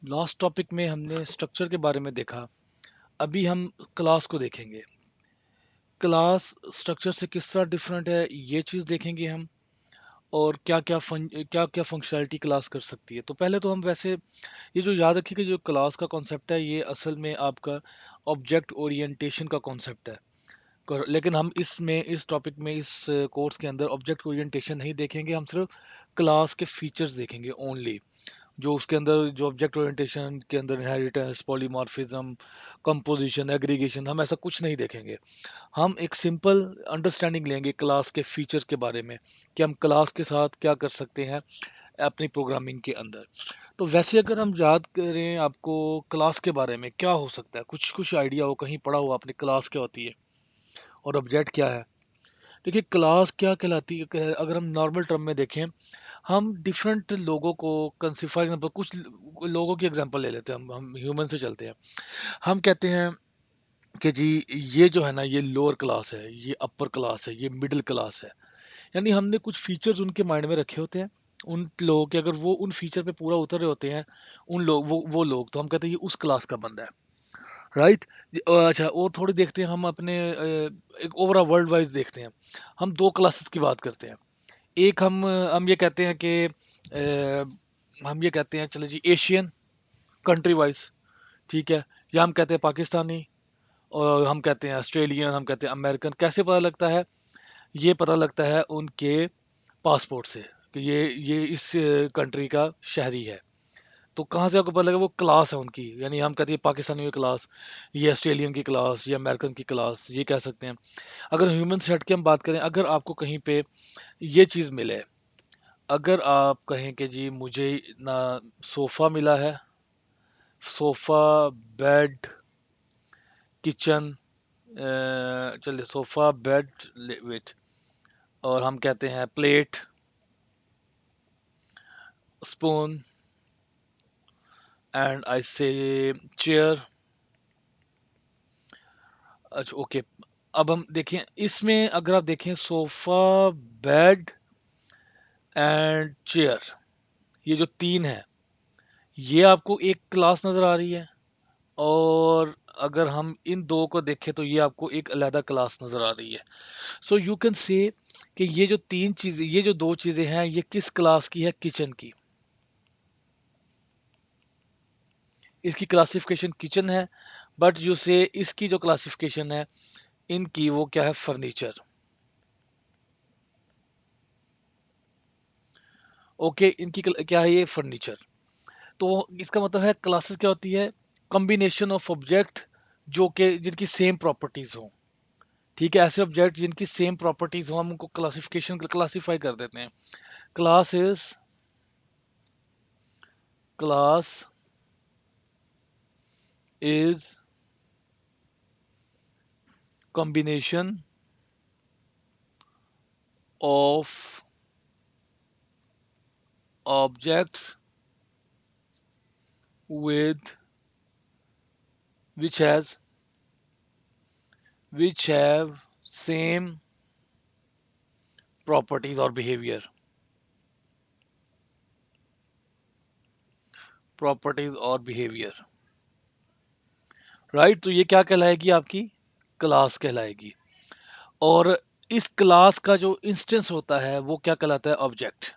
Last topic में हमने structure के बारे में देखा। अभी हम क्लास को देखेंगे। क्लास स्ट्रक्चर से किस तरह डिफरेंट है, ये चीज़ देखेंगे हम। और क्या क्या फंक्शनैलिटी क्लास कर सकती है। तो पहले तो हम वैसे ये जो याद रखिए कि जो क्लास का कॉन्सेप्ट है, ये असल में आपका ऑब्जेक्ट ओरिएंटेशन का कॉन्सेप्ट है। लेकिन हम इस टॉपिक में, इस कोर्स के अंदर ऑब्जेक्ट ओरिएंटेशन नहीं देखेंगे। हम सिर्फ क्लास के फीचर्स देखेंगे ओनली। जो उसके अंदर, जो ऑब्जेक्ट ओरिएंटेशन के अंदर इनहेरिटेंस, पॉलीमॉर्फिज्म, कंपोजिशन, एग्रीगेशन, हम ऐसा कुछ नहीं देखेंगे। हम एक सिंपल अंडरस्टैंडिंग लेंगे क्लास के फीचर के बारे में, कि हम क्लास के साथ क्या कर सकते हैं अपनी प्रोग्रामिंग के अंदर। तो वैसे अगर हम याद करें, आपको क्लास के बारे में क्या हो सकता है, कुछ कुछ आइडिया हो, कहीं पढ़ा हो आपने क्लास क्या होती है और ऑब्जेक्ट क्या है। देखिए, क्लास क्या कहलाती है, अगर हम नॉर्मल टर्म में देखें, हम डिफरेंट लोगों को कंसीफाई, कुछ लोगों की एग्जांपल ले लेते हैं। हम ह्यूमन से चलते हैं। हम कहते हैं कि जी, ये जो है ना, ये लोअर क्लास है, ये अपर क्लास है, ये मिडिल क्लास है। यानी हमने कुछ फीचर्स उनके माइंड में रखे होते हैं। उन लोगों के, अगर वो उन फीचर पे पूरा उतर रहे होते हैं, उन लोग, वो लोग, तो हम कहते हैं ये उस क्लास का बंदा है। राइट। अच्छा, और थोड़ी देखते हैं हम अपने एक ओवरऑल वर्ल्ड वाइज देखते हैं। हम दो क्लासेस की बात करते हैं। एक, हम ये कहते हैं कि हम ये कहते हैं, चलो जी, एशियन कंट्री वाइज, ठीक है। या हम कहते हैं पाकिस्तानी, और हम कहते हैं ऑस्ट्रेलियन, हम कहते हैं अमेरिकन। कैसे पता लगता है? ये पता लगता है उनके पासपोर्ट से, कि ये इस कंट्री का शहरी है। तो कहाँ से आपको पता लगा? वो क्लास है उनकी। यानी हम कहते हैं पाकिस्तानी की क्लास, ये ऑस्ट्रेलियन की क्लास, ये अमेरिकन की क्लास, ये कह सकते हैं। अगर ह्यूमन से हट के हम बात करें, अगर आपको कहीं पे ये चीज़ मिले, अगर आप कहें कि जी मुझे ना सोफ़ा मिला है, सोफ़ा, बेड, किचन, चलिए सोफ़ा, बेड, वेट, और हम कहते हैं प्लेट, स्पून, एंड आई से चेयर। अच्छा, ओके। अब हम देखें, इसमें अगर आप देखें, सोफ़ा, बेड एंड चेयर, ये जो तीन है, ये आपको एक क्लास नज़र आ रही है। और अगर हम इन दो को देखें, तो ये आपको एक अलग क्लास नज़र आ रही है। सो यू कैन से कि ये जो तीन चीज़ें, ये जो दो चीज़ें हैं, ये किस क्लास की है? किचन की। इसकी क्लासिफिकेशन किचन है। बट यू से इसकी जो क्लासिफिकेशन है, इनकी, वो क्या है? फर्नीचर। ओके, इनकी क्या है? ये फर्नीचर। तो इसका मतलब है, क्लासेस क्या होती है? कॉम्बिनेशन ऑफ ऑब्जेक्ट जो कि जिनकी सेम प्रॉपर्टीज हो। ठीक है, ऐसे ऑब्जेक्ट जिनकी सेम प्रॉपर्टीज हो, हम उनको क्लासिफाई कर देते हैं। Class is class is combination of objects with which has which have same properties or behavior, right. तो ये क्या कहलाएगी? आपकी क्लास कहलाएगी। और इस क्लास का जो इंस्टेंस होता है, वो क्या कहलाता है? ऑब्जेक्ट।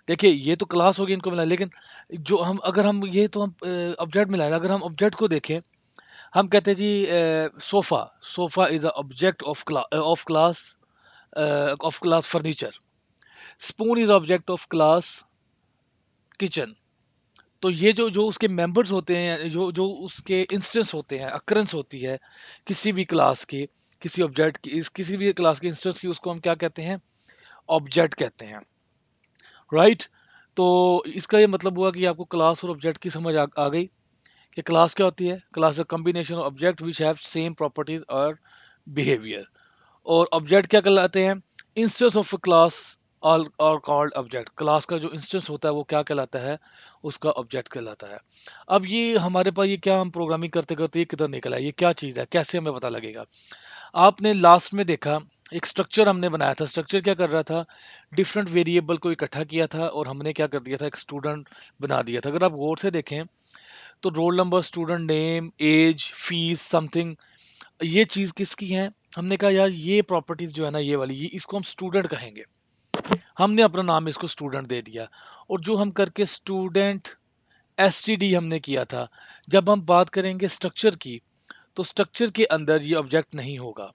देखिए, ये तो क्लास होगी, इनको मिला, लेकिन जो हम, अगर हम ये तो हम ऑब्जेक्ट मिलाएगा। अगर हम ऑब्जेक्ट को देखें, हम कहते हैं जी sofa, sofa is a object of class furniture. Spoon is object of class kitchen. तो ये जो जो उसके मेंबर्स होते हैं, जो जो उसके इंस्टेंस होते हैं, अक्रेंस होती है किसी भी क्लास के, किसी ऑब्जेक्ट की, किसी भी क्लास के इंस्टेंस की, उसको हम क्या कहते हैं? ऑब्जेक्ट कहते हैं। राइट। तो इसका ये मतलब हुआ कि आपको क्लास और ऑब्जेक्ट की समझ आ गई कि क्लास क्या होती है। Class a combination of object which have same properties और बिहेवियर। और ऑब्जेक्ट क्या कहलाते हैं? इंस्टेंस ऑफ क्लास और कॉल्ड ऑब्जेक्ट। क्लास का जो इंस्टेंस होता है, वो क्या कहलाता है? उसका ऑब्जेक्ट कहलाता है। अब ये हमारे पास, ये क्या, हम प्रोग्रामिंग करते करते ये किधर निकला? ये क्या चीज़ है? कैसे हमें पता लगेगा? आपने लास्ट में देखा, एक स्ट्रक्चर हमने बनाया था। स्ट्रक्चर क्या कर रहा था? डिफरेंट वेरिएबल को इकट्ठा किया था, और हमने क्या कर दिया था? एक स्टूडेंट बना दिया था। अगर आप गौर से देखें, तो roll number, student name, age, fees, something, ये चीज किसकी है? हमने कहा यार ये प्रॉपर्टीज जो है ना, ये वाली, ये इसको हम स्टूडेंट कहेंगे। हमने अपना नाम इसको स्टूडेंट दे दिया। और जो हम करके स्टूडेंट एसटीडी हमने किया था। जब हम बात करेंगे स्ट्रक्चर की, तो स्ट्रक्चर के अंदर ये ऑब्जेक्ट नहीं होगा।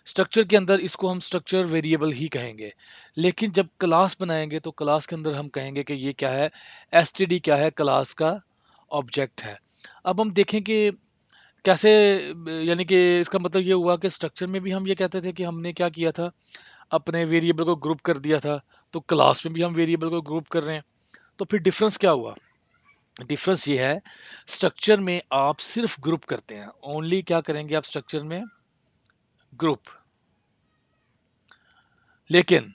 स्ट्रक्चर के अंदर इसको हम स्ट्रक्चर वेरिएबल ही कहेंगे। लेकिन जब क्लास बनाएंगे तो क्लास के अंदर हम कहेंगे कि ये क्या है, एसटीडी क्या है, क्लास का ऑब्जेक्ट है। अब हम देखें कि कैसे, यानी कि इसका मतलब ये हुआ कि स्ट्रक्चर में भी हम ये कहते थे कि हमने क्या किया था, अपने वेरिएबल को ग्रुप कर दिया था। तो क्लास में भी हम वेरिएबल को ग्रुप कर रहे हैं। तो फिर डिफरेंस क्या हुआ? डिफरेंस ये है, स्ट्रक्चर में आप सिर्फ ग्रुप करते हैं, ओनली क्या करेंगे आप स्ट्रक्चर में, ग्रुप। लेकिन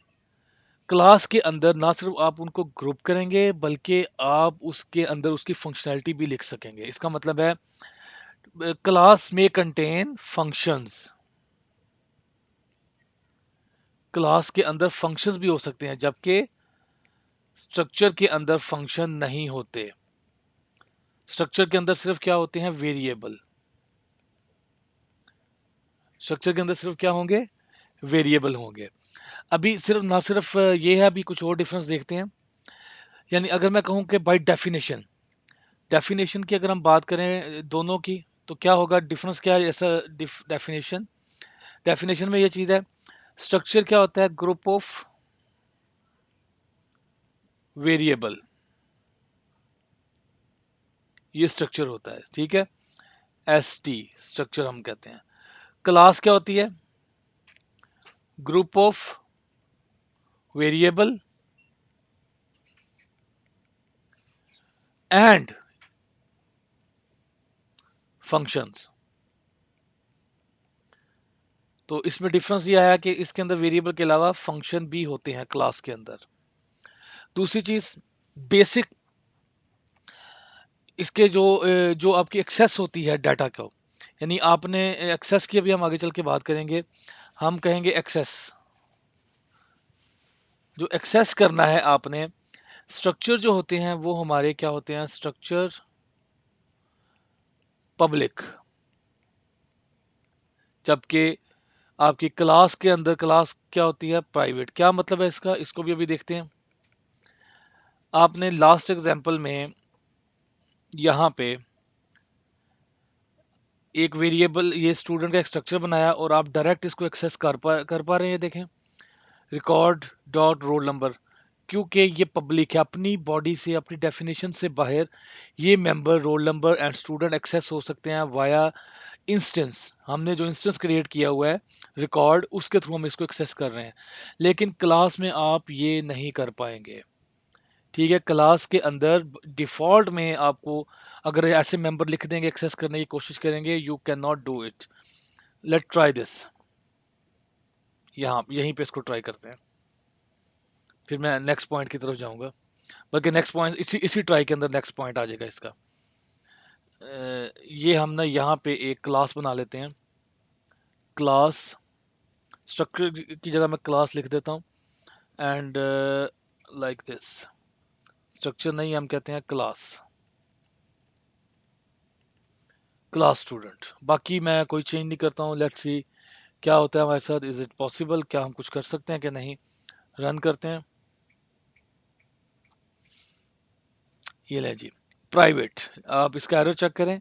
क्लास के अंदर ना सिर्फ आप उनको ग्रुप करेंगे, बल्कि आप उसके अंदर उसकी फंक्शनैलिटी भी लिख सकेंगे। इसका मतलब है क्लास में कंटेन फंक्शंस, क्लास के अंदर फंक्शंस भी हो सकते हैं, जबकि स्ट्रक्चर के अंदर फंक्शन नहीं होते। स्ट्रक्चर के अंदर सिर्फ क्या होते हैं, वेरिएबल। स्ट्रक्चर के अंदर सिर्फ क्या होंगे, वेरिएबल होंगे। अभी सिर्फ ना सिर्फ ये है, अभी कुछ और डिफरेंस देखते हैं। यानी अगर मैं कहूं कि बाय डेफिनेशन, डेफिनेशन की अगर हम बात करें दोनों की, तो क्या होगा, डिफरेंस क्या है ऐसा? डेफिनेशन, डेफिनेशन में ये चीज है, स्ट्रक्चर क्या होता है, ग्रुप ऑफ वेरिएबल, ये स्ट्रक्चर होता है, ठीक है। एस टी स्ट्रक्चर हम कहते हैं। क्लास क्या होती है, group of variable and functions. तो इसमें डिफरेंस ये आया कि इसके अंदर वेरिएबल के अलावा फंक्शन भी होते हैं क्लास के अंदर। दूसरी चीज, बेसिक, इसके जो आपकी एक्सेस होती है डाटा को, यानी आपने एक्सेस की अभी हम आगे चल के बात करेंगे। हम कहेंगे एक्सेस, जो एक्सेस करना है आपने, स्ट्रक्चर जो होते हैं वो हमारे क्या होते हैं, स्ट्रक्चर पब्लिक। जबकि आपकी क्लास के अंदर क्लास क्या होती है, प्राइवेट। क्या मतलब है इसका, इसको भी अभी देखते हैं। आपने लास्ट एग्जांपल में यहाँ पे एक वेरिएबल, ये स्टूडेंट का एक स्ट्रक्चर बनाया और आप डायरेक्ट इसको एक्सेस कर पा रहे हैं, देखें, रिकॉर्ड डॉट रोल नंबर। क्योंकि ये पब्लिक है, अपनी बॉडी से, अपनी डेफिनेशन से बाहर ये member, roll number and student access हो सकते हैं वाया इंस्टेंस। हमने जो इंस्टेंस क्रिएट किया हुआ है रिकॉर्ड, उसके थ्रू हम इसको एक्सेस कर रहे हैं। लेकिन क्लास में आप ये नहीं कर पाएंगे, ठीक है। क्लास के अंदर डिफॉल्ट में आपको अगर ऐसे मेंबर लिख देंगे, एक्सेस करने की कोशिश करेंगे, you can not do it. Late try this, यहाँ यहीं पे इसको ट्राई करते हैं, फिर मैं नेक्स्ट पॉइंट की तरफ जाऊंगा। बल्कि नेक्स्ट पॉइंट इसी इसी ट्राई के अंदर नेक्स्ट पॉइंट आ जाएगा इसका। ये हम ना यहाँ पे एक क्लास बना लेते हैं। क्लास, स्ट्रक्चर की जगह मैं क्लास लिख देता हूँ, एंड लाइक दिस। स्ट्रक्चर नहीं, हम कहते हैं क्लास, क्लास स्टूडेंट। बाकी मैं कोई चेंज नहीं करता हूँ। लेट्स सी क्या होता है हमारे साथ, इज इट पॉसिबल, क्या हम कुछ कर सकते हैं कि नहीं। रन करते हैं, ये ले जी, प्राइवेट। आप इसका एरर चेक करें,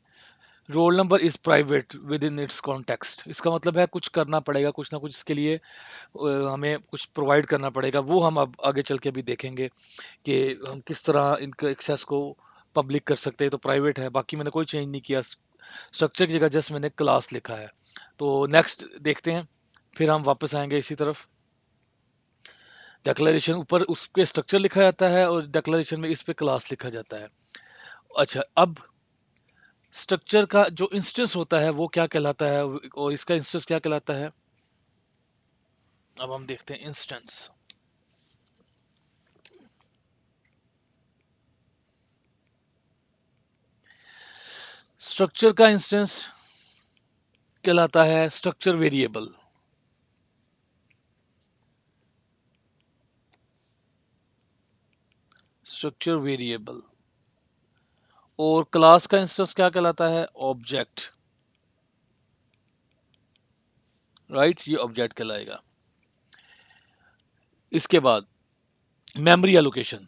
roll number is private with in its context. इसका मतलब है कुछ करना पड़ेगा, कुछ ना कुछ इसके लिए हमें कुछ प्रोवाइड करना पड़ेगा। वो हम अब आगे चल के भी देखेंगे कि हम किस तरह इनके एक्सेस को पब्लिक कर सकते हैं। तो प्राइवेट है, बाकी मैंने कोई चेंज नहीं किया, स्ट्रक्चर की जगह जस्ट मैंने क्लास लिखा है। तो नेक्स्ट देखते हैं, फिर हम वापस आएंगे इसी तरफ। डिक्लेरेशन ऊपर उस पे स्ट्रक्चर लिखा जाता है और डिक्लेरेशन में इस पे क्लास लिखा जाता है। अच्छा, अब स्ट्रक्चर का जो इंस्टेंस होता है वो क्या कहलाता है, और इसका इंस्टेंस क्या कहलाता है, अब हम देखते हैं इंस्टेंस। स्ट्रक्चर का इंस्टेंस कहलाता है स्ट्रक्चर वेरिएबल। स्ट्रक्चर वेरिएबल, और क्लास का इंस्टेंस क्या कहलाता है? ऑब्जेक्ट। राइट, ये ऑब्जेक्ट कहलाएगा। इसके बाद मेमोरी एलोकेशन।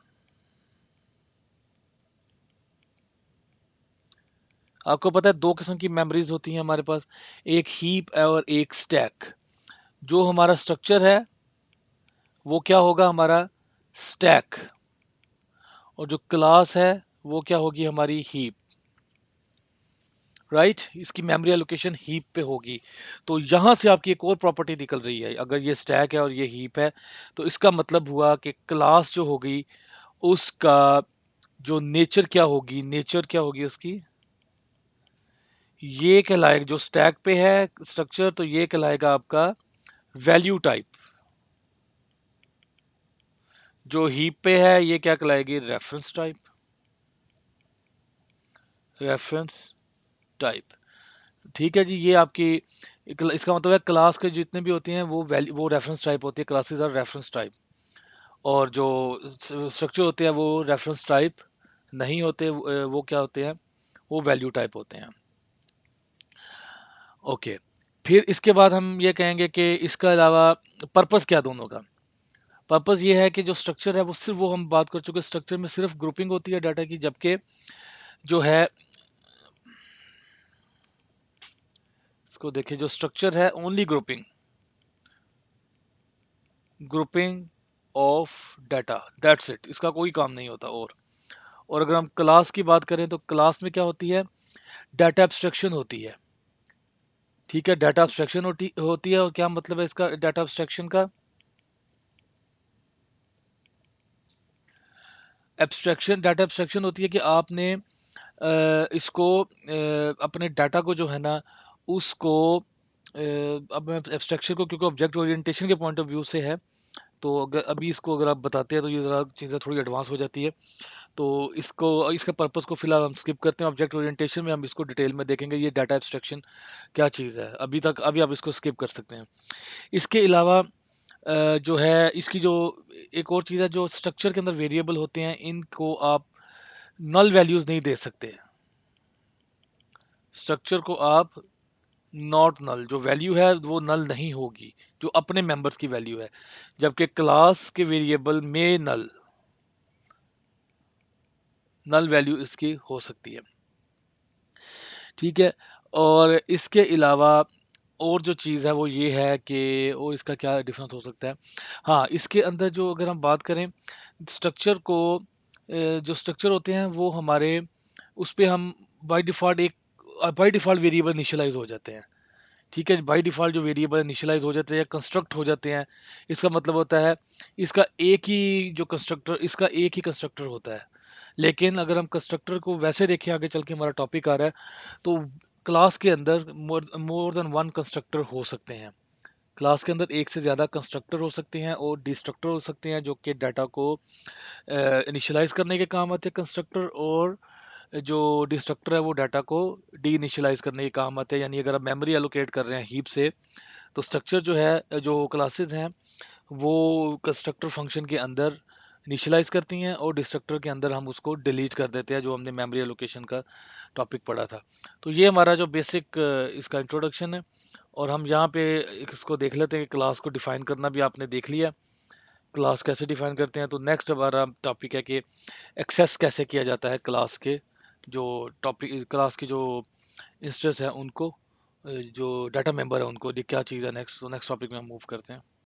आपको पता है दो किस्म की मेमोरीज होती हैं हमारे पास, एक हीप और एक स्टैक। जो हमारा स्ट्रक्चर है वो क्या होगा? हमारा स्टैक। और जो क्लास है वो क्या होगी? हमारी हीप। राइट, इसकी मेमोरी एलोकेशन हीप पे होगी। तो यहां से आपकी एक और प्रॉपर्टी निकल रही है, अगर ये स्टैक है और ये हीप है, तो इसका मतलब हुआ कि क्लास जो होगी उसका जो नेचर क्या होगी, नेचर क्या होगी उसकी? ये कहलाएगा, जो स्टैक पे है स्ट्रक्चर, तो ये कहलाएगा आपका वैल्यू टाइप। जो हीप पे है ये क्या कहलाएगी? Reference type. Reference type. ठीक है जी, ये आपकी इसका मतलब है क्लास के जितने भी होते हैं वो वैल्यू, वो रेफरेंस टाइप होती है, क्लासेस आर रेफरेंस टाइप। और जो स्ट्रक्चर होते हैं वो रेफरेंस टाइप नहीं होते, वो क्या होते हैं? वो वैल्यू टाइप होते हैं। ओके, फिर इसके बाद हम ये कहेंगे कि इसका अलावा पर्पस क्या दोनों का? पर्पस ये है कि जो स्ट्रक्चर है वो सिर्फ, वो हम बात कर चुके, स्ट्रक्चर में सिर्फ ग्रुपिंग होती है डाटा की, जबकि जो है इसको देखिए, जो स्ट्रक्चर है only grouping, grouping of data, that's it, इसका कोई काम नहीं होता। और अगर हम क्लास की बात करें तो क्लास में क्या होती है? डाटा एब्स्ट्रैक्शन होती है। ठीक है, डाटा एब्स्ट्रैक्शन होती है। और क्या मतलब है इसका, डाटा एब्स्ट्रैक्शन का? एब्स्ट्रैक्शन, डाटा एब्स्ट्रैक्शन होती है कि आपने इसको अपने डाटा को जो है ना उसको अब मैं एब्स्ट्रैक्शन को, क्योंकि ऑब्जेक्ट ओरिएंटेशन के पॉइंट ऑफ व्यू से है, तो अगर अभी इसको अगर आप बताते हैं तो ये ज़रा चीज़ें थोड़ी एडवांस हो जाती है। तो इसको, इसके पर्पस को फिलहाल हम स्किप करते हैं, ऑब्जेक्ट ओरिएंटेशन में हम इसको डिटेल में देखेंगे ये डाटा एब्स्ट्रैक्शन क्या चीज़ है। अभी तक, अभी आप इसको स्किप कर सकते हैं। इसके अलावा जो है इसकी जो एक और चीज़ है, जो स्ट्रक्चर के अंदर वेरिएबल होते हैं इनको आप नल वैल्यूज नहीं दे सकते। स्ट्रक्चर को आप नॉट नल, जो वैल्यू है वो नल नहीं होगी, जो अपने मेंबर्स की वैल्यू है, जबकि क्लास के वेरिएबल में नल, नल वैल्यू इसकी हो सकती है। ठीक है, और इसके अलावा और जो चीज़ है वो ये है कि और इसका क्या डिफरेंस हो सकता है? हाँ, इसके अंदर जो अगर हम बात करें स्ट्रक्चर को, जो स्ट्रक्चर होते हैं वो हमारे, उस पे हम बाय डिफ़ॉल्ट वेरिएबल इनिशियलाइज़ हो जाते हैं। ठीक है, बाय डिफ़ॉल्ट जो वेरिएबल इनिशियलाइज़ हो जाते हैं, कंस्ट्रक्ट हो जाते हैं। इसका मतलब होता है इसका एक ही कंस्ट्रक्टर होता है। लेकिन अगर हम कंस्ट्रक्टर को वैसे देखें, आगे चल के हमारा टॉपिक आ रहा है, तो क्लास के अंदर मोर देन वन कंस्ट्रक्टर हो सकते हैं। क्लास के अंदर एक से ज़्यादा कंस्ट्रक्टर हो सकते हैं और डिस्ट्रक्टर हो सकते हैं, जो कि डाटा को इनिशियलाइज करने के काम आते हैं कंस्ट्रक्टर, और जो डिस्ट्रक्टर है वो डाटा को डी इनिशियलाइज करने के काम आते हैं। यानी अगर आप मेमोरी एलोकेट कर रहे हैं हीप से, तो स्ट्रक्चर जो है, जो क्लासेस हैं, वो कंस्ट्रक्टर फंक्शन के अंदर इनिशियलाइज करती हैं और डिस्ट्रक्टर के अंदर हम उसको डिलीट कर देते हैं, जो हमने मेमोरी एलोकेशन का टॉपिक पढ़ा था। तो ये हमारा जो बेसिक इसका इंट्रोडक्शन है। और हम यहाँ पे इसको देख लेते हैं कि क्लास को डिफाइन करना भी आपने देख लिया, क्लास कैसे डिफाइन करते हैं। तो नेक्स्ट हमारा टॉपिक है कि एक्सेस कैसे किया जाता है क्लास के, जो टॉपिक क्लास की जो इंस्टेंस है उनको, जो डाटा मेंबर है उनको, ये क्या चीज़ है। नेक्स्ट टॉपिक में हम मूव करते हैं।